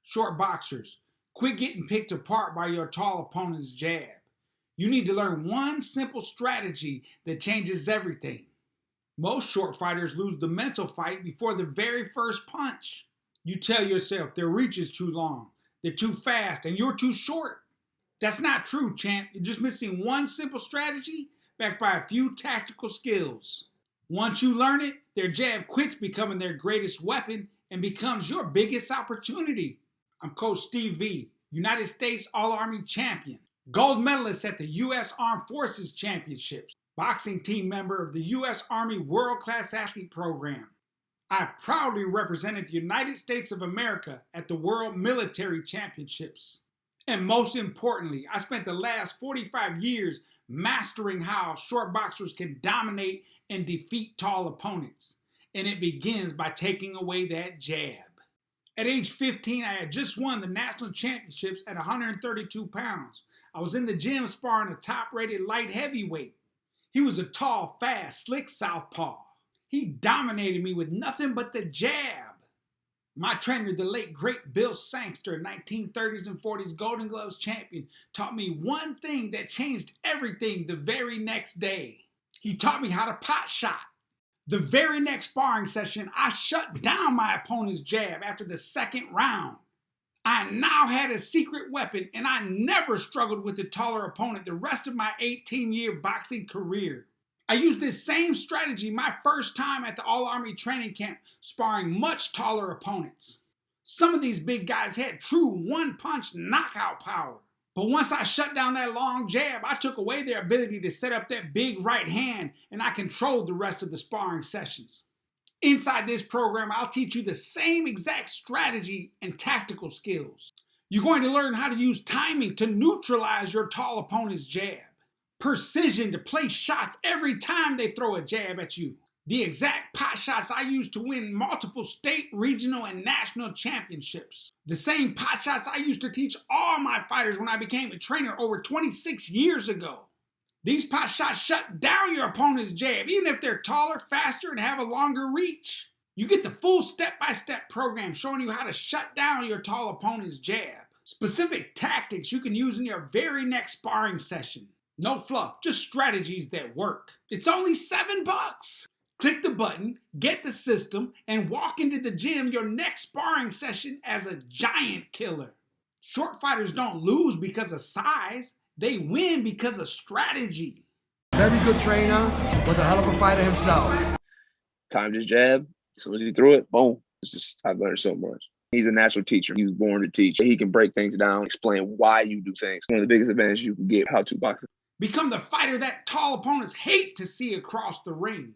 Short boxers, quit getting picked apart by your tall opponent's jab. You need to learn one simple strategy that changes everything. Most short fighters lose the mental fight before the very first punch. You tell yourself their reach is too long, they're too fast, and you're too short. That's not true, champ. You're just missing one simple strategy backed by a few tactical skills. Once you learn it, their jab quits becoming their greatest weapon and becomes your biggest opportunity. I'm Coach Steve V, United States All-Army champion, gold medalist at the U.S. Armed Forces Championships, boxing team member of the U.S. Army World Class Athlete Program. I proudly represented the United States of America at the World Military Championships. And most importantly, I spent the last 45 years mastering how short boxers can dominate and defeat tall opponents. And it begins by taking away that jab. At age 15, I had just won the national championships at 132 pounds. I was in the gym sparring a top-rated light heavyweight. He was a tall, fast, slick southpaw. He dominated me with nothing but the jab. My trainer, the late great Bill Sangster, 1930s and 40s Golden Gloves champion, taught me one thing that changed everything the very next day. He taught me how to pot shot. The very next sparring session, I shut down my opponent's jab after the second round. I now had a secret weapon, and I never struggled with a taller opponent the rest of my 18-year boxing career. I used this same strategy my first time at the All-Army training camp, sparring much taller opponents. Some of these big guys had true one-punch knockout power. But once I shut down that long jab, I took away their ability to set up that big right hand, and I controlled the rest of the sparring sessions. Inside this program, I'll teach you the same exact strategy and tactical skills. You're going to learn how to use timing to neutralize your tall opponent's jab. Precision to place shots every time they throw a jab at you. The exact pot shots I used to win multiple state, regional, and national championships. The same pot shots I used to teach all my fighters when I became a trainer over 26 years ago. These pot shots shut down your opponent's jab, even if they're taller, faster, and have a longer reach. You get the full step-by-step program showing you how to shut down your tall opponent's jab. Specific tactics you can use in your very next sparring session. No fluff, just strategies that work. It's only $7. Click the button, get the system, and walk into the gym your next sparring session as a giant killer. Short fighters don't lose because of size. They win because of strategy. Very good trainer, was a hell of a fighter himself. Timed his jab. As soon as he threw it, boom. I've learned so much. He's a natural teacher. He was born to teach. He can break things down, explain why you do things. One of the biggest advantages you can get how to boxing. Become the fighter that tall opponents hate to see across the ring.